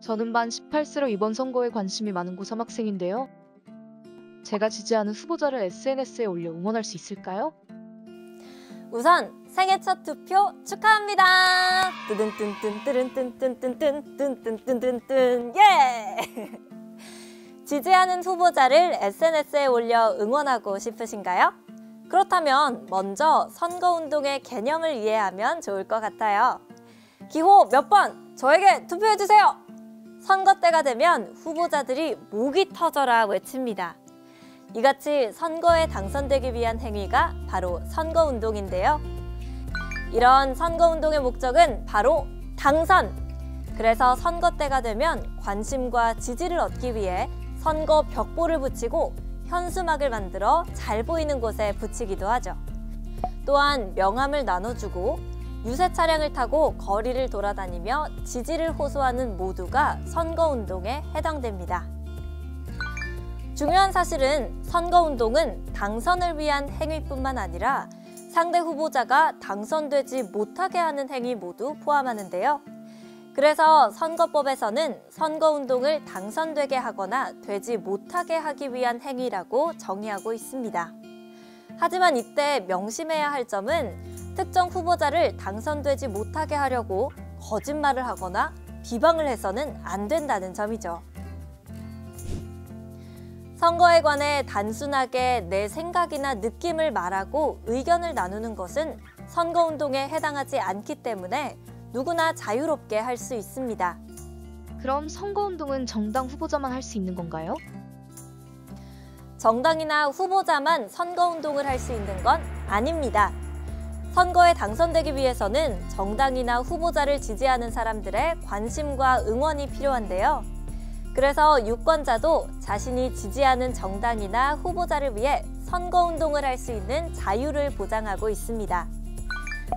저는 만 18세로 이번 선거에 관심이 많은 고3 학생인데요. 제가 지지하는 후보자를 SNS에 올려 응원할 수 있을까요? 우선 생애 첫 투표 축하합니다. 뜨든뜬뜬뜨른뜬뜬뜬뜬뜬뜬뜬뜬뜬 예! 지지하는 후보자를 SNS에 올려 응원하고 싶으신가요? 그렇다면 먼저 선거운동의 개념을 이해하면 좋을 것 같아요. 기호 몇 번 저에게 투표해주세요. 선거 때가 되면 후보자들이 목이 터져라 외칩니다. 이같이 선거에 당선되기 위한 행위가 바로 선거운동인데요. 이런 선거운동의 목적은 바로 당선! 그래서 선거 때가 되면 관심과 지지를 얻기 위해 선거 벽보를 붙이고 현수막을 만들어 잘 보이는 곳에 붙이기도 하죠. 또한 명함을 나눠주고 유세 차량을 타고 거리를 돌아다니며 지지를 호소하는 모두가 선거운동에 해당됩니다. 중요한 사실은 선거운동은 당선을 위한 행위뿐만 아니라 상대 후보자가 당선되지 못하게 하는 행위 모두 포함하는데요. 그래서 선거법에서는 선거운동을 당선되게 하거나 되지 못하게 하기 위한 행위라고 정의하고 있습니다. 하지만 이때 명심해야 할 점은 특정 후보자를 당선되지 못하게 하려고 거짓말을 하거나 비방을 해서는 안 된다는 점이죠. 선거에 관해 단순하게 내 생각이나 느낌을 말하고 의견을 나누는 것은 선거운동에 해당하지 않기 때문에 누구나 자유롭게 할 수 있습니다. 그럼 선거운동은 정당 후보자만 할 수 있는 건가요? 정당이나 후보자만 선거운동을 할 수 있는 건 아닙니다. 선거에 당선되기 위해서는 정당이나 후보자를 지지하는 사람들의 관심과 응원이 필요한데요. 그래서 유권자도 자신이 지지하는 정당이나 후보자를 위해 선거운동을 할 수 있는 자유를 보장하고 있습니다.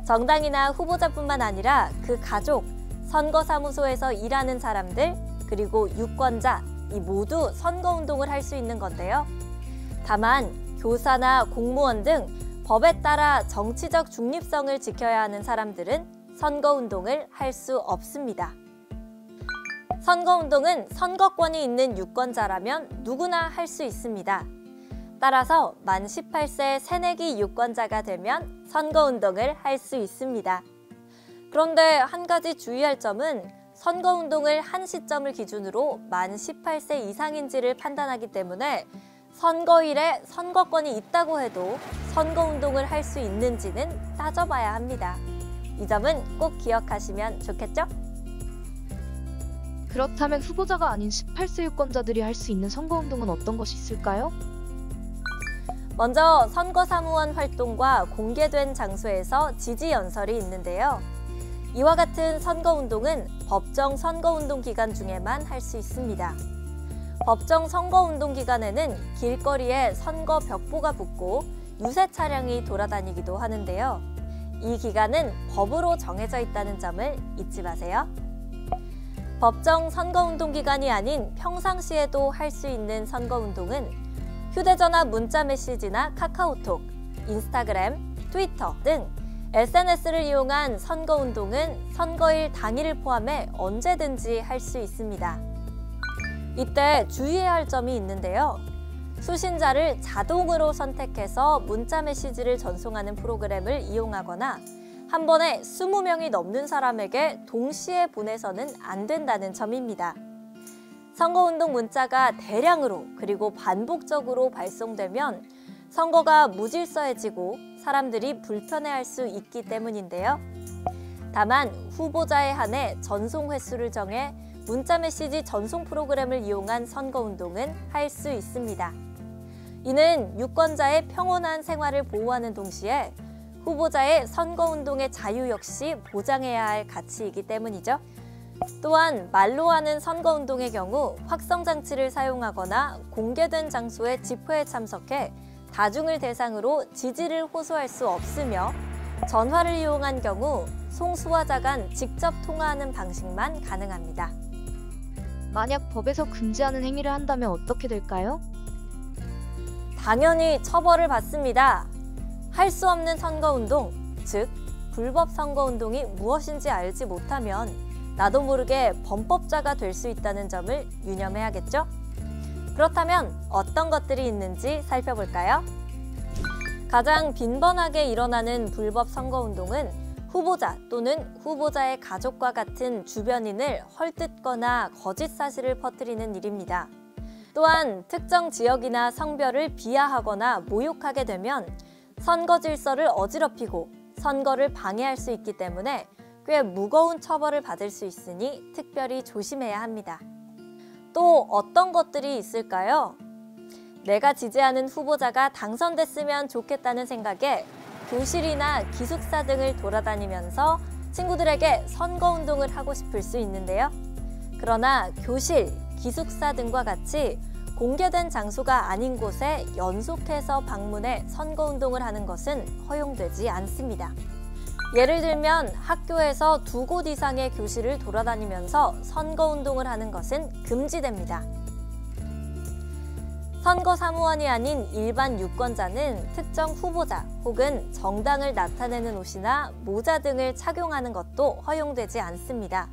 정당이나 후보자뿐만 아니라 그 가족, 선거사무소에서 일하는 사람들, 그리고 유권자, 이 모두 선거운동을 할 수 있는 건데요. 다만 교사나 공무원 등 법에 따라 정치적 중립성을 지켜야 하는 사람들은 선거운동을 할 수 없습니다. 선거운동은 선거권이 있는 유권자라면 누구나 할 수 있습니다. 따라서 만 18세 새내기 유권자가 되면 선거운동을 할 수 있습니다. 그런데 한 가지 주의할 점은 선거운동을 한 시점을 기준으로 만 18세 이상인지를 판단하기 때문에 선거일에 선거권이 있다고 해도 선거운동을 할 수 있는지는 따져봐야 합니다. 이 점은 꼭 기억하시면 좋겠죠? 그렇다면 후보자가 아닌 18세 유권자들이 할 수 있는 선거운동은 어떤 것이 있을까요? 먼저 선거사무원 활동과 공개된 장소에서 지지 연설이 있는데요. 이와 같은 선거운동은 법정 선거운동 기간 중에만 할 수 있습니다. 법정 선거운동 기간에는 길거리에 선거 벽보가 붙고 유세 차량이 돌아다니기도 하는데요. 이 기간은 법으로 정해져 있다는 점을 잊지 마세요. 법정 선거운동 기간이 아닌 평상시에도 할 수 있는 선거운동은 휴대전화 문자 메시지나 카카오톡, 인스타그램, 트위터 등 SNS를 이용한 선거운동은 선거일 당일을 포함해 언제든지 할 수 있습니다. 이때 주의해야 할 점이 있는데요. 수신자를 자동으로 선택해서 문자 메시지를 전송하는 프로그램을 이용하거나 한 번에 20명이 넘는 사람에게 동시에 보내서는 안 된다는 점입니다. 선거운동 문자가 대량으로 그리고 반복적으로 발송되면 선거가 무질서해지고 사람들이 불편해할 수 있기 때문인데요. 다만 후보자에 한해 전송 횟수를 정해 문자메시지 전송 프로그램을 이용한 선거운동은 할 수 있습니다. 이는 유권자의 평온한 생활을 보호하는 동시에 후보자의 선거운동의 자유 역시 보장해야 할 가치이기 때문이죠. 또한 말로 하는 선거운동의 경우 확성장치를 사용하거나 공개된 장소의 집회에 참석해 다중을 대상으로 지지를 호소할 수 없으며 전화를 이용한 경우 송수화자 간 직접 통화하는 방식만 가능합니다. 만약 법에서 금지하는 행위를 한다면 어떻게 될까요? 당연히 처벌을 받습니다. 할 수 없는 선거운동, 즉 불법 선거운동이 무엇인지 알지 못하면 나도 모르게 범법자가 될 수 있다는 점을 유념해야겠죠? 그렇다면 어떤 것들이 있는지 살펴볼까요? 가장 빈번하게 일어나는 불법 선거운동은 후보자 또는 후보자의 가족과 같은 주변인을 헐뜯거나 거짓 사실을 퍼뜨리는 일입니다. 또한 특정 지역이나 성별을 비하하거나 모욕하게 되면 선거 질서를 어지럽히고 선거를 방해할 수 있기 때문에 꽤 무거운 처벌을 받을 수 있으니 특별히 조심해야 합니다. 또 어떤 것들이 있을까요? 내가 지지하는 후보자가 당선됐으면 좋겠다는 생각에 교실이나 기숙사 등을 돌아다니면서 친구들에게 선거운동을 하고 싶을 수 있는데요. 그러나 교실, 기숙사 등과 같이 공개된 장소가 아닌 곳에 연속해서 방문해 선거운동을 하는 것은 허용되지 않습니다. 예를 들면 학교에서 2곳 이상의 교실을 돌아다니면서 선거운동을 하는 것은 금지됩니다. 선거사무원이 아닌 일반 유권자는 특정 후보자 혹은 정당을 나타내는 옷이나 모자 등을 착용하는 것도 허용되지 않습니다.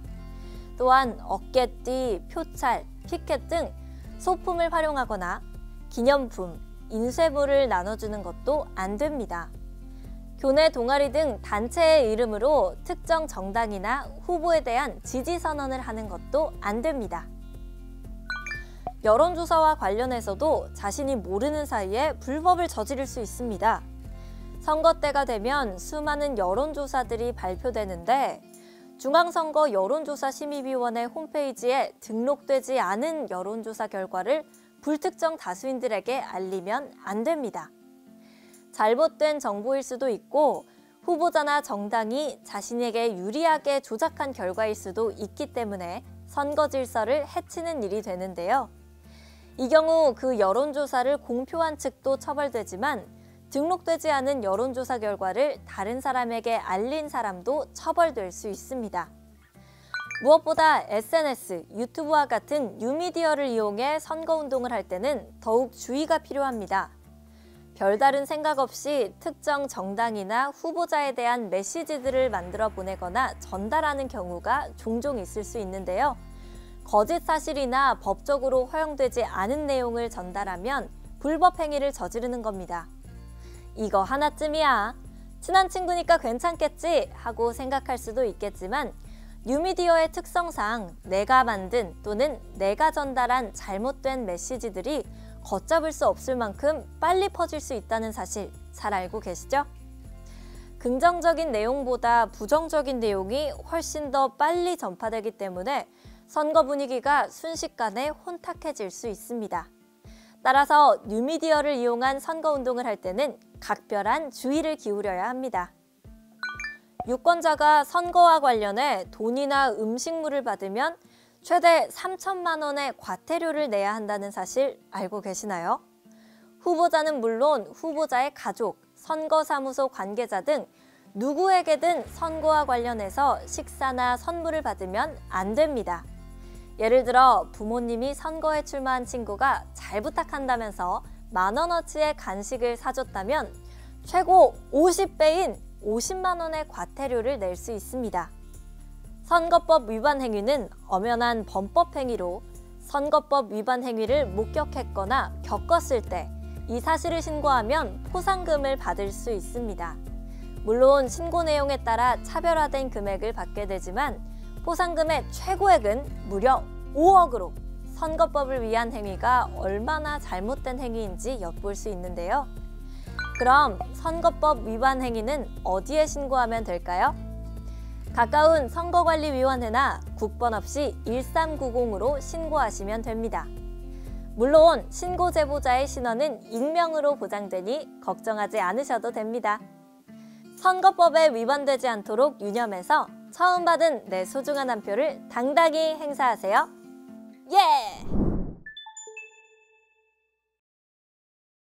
또한 어깨띠, 표찰, 피켓 등 소품을 활용하거나 기념품, 인쇄물을 나눠주는 것도 안 됩니다. 교내 동아리 등 단체의 이름으로 특정 정당이나 후보에 대한 지지 선언을 하는 것도 안 됩니다. 여론조사와 관련해서도 자신이 모르는 사이에 불법을 저지를 수 있습니다. 선거 때가 되면 수많은 여론조사들이 발표되는데 중앙선거 여론조사심의위원회 홈페이지에 등록되지 않은 여론조사 결과를 불특정 다수인들에게 알리면 안 됩니다. 잘못된 정보일 수도 있고 후보자나 정당이 자신에게 유리하게 조작한 결과일 수도 있기 때문에 선거 질서를 해치는 일이 되는데요. 이 경우 그 여론조사를 공표한 측도 처벌되지만 등록되지 않은 여론조사 결과를 다른 사람에게 알린 사람도 처벌될 수 있습니다. 무엇보다 SNS, 유튜브와 같은 뉴미디어를 이용해 선거운동을 할 때는 더욱 주의가 필요합니다. 별다른 생각 없이 특정 정당이나 후보자에 대한 메시지들을 만들어 보내거나 전달하는 경우가 종종 있을 수 있는데요. 거짓 사실이나 법적으로 허용되지 않은 내용을 전달하면 불법 행위를 저지르는 겁니다. 이거 하나쯤이야. 친한 친구니까 괜찮겠지 하고 생각할 수도 있겠지만 뉴미디어의 특성상 내가 만든 또는 내가 전달한 잘못된 메시지들이 걷잡을 수 없을 만큼 빨리 퍼질 수 있다는 사실 잘 알고 계시죠? 긍정적인 내용보다 부정적인 내용이 훨씬 더 빨리 전파되기 때문에 선거 분위기가 순식간에 혼탁해질 수 있습니다. 따라서 뉴미디어를 이용한 선거운동을 할 때는 각별한 주의를 기울여야 합니다. 유권자가 선거와 관련해 돈이나 음식물을 받으면 최대 3천만 원의 과태료를 내야 한다는 사실 알고 계시나요? 후보자는 물론 후보자의 가족, 선거사무소 관계자 등 누구에게든 선거와 관련해서 식사나 선물을 받으면 안 됩니다. 예를 들어 부모님이 선거에 출마한 친구가 잘 부탁한다면서 만원어치의 간식을 사줬다면 최고 50배인 50만 원의 과태료를 낼 수 있습니다. 선거법 위반 행위는 엄연한 범법 행위로 선거법 위반 행위를 목격했거나 겪었을 때 이 사실을 신고하면 포상금을 받을 수 있습니다. 물론 신고 내용에 따라 차별화된 금액을 받게 되지만 포상금의 최고액은 무려 5억으로 선거법을 위한 행위가 얼마나 잘못된 행위인지 엿볼 수 있는데요. 그럼 선거법 위반 행위는 어디에 신고하면 될까요? 가까운 선거관리위원회나 국번 없이 1390으로 신고하시면 됩니다. 물론 신고 제보자의 신원은 익명으로 보장되니 걱정하지 않으셔도 됩니다. 선거법에 위반되지 않도록 유념해서 처음 받은 내 소중한 한 표를 당당히 행사하세요. 예!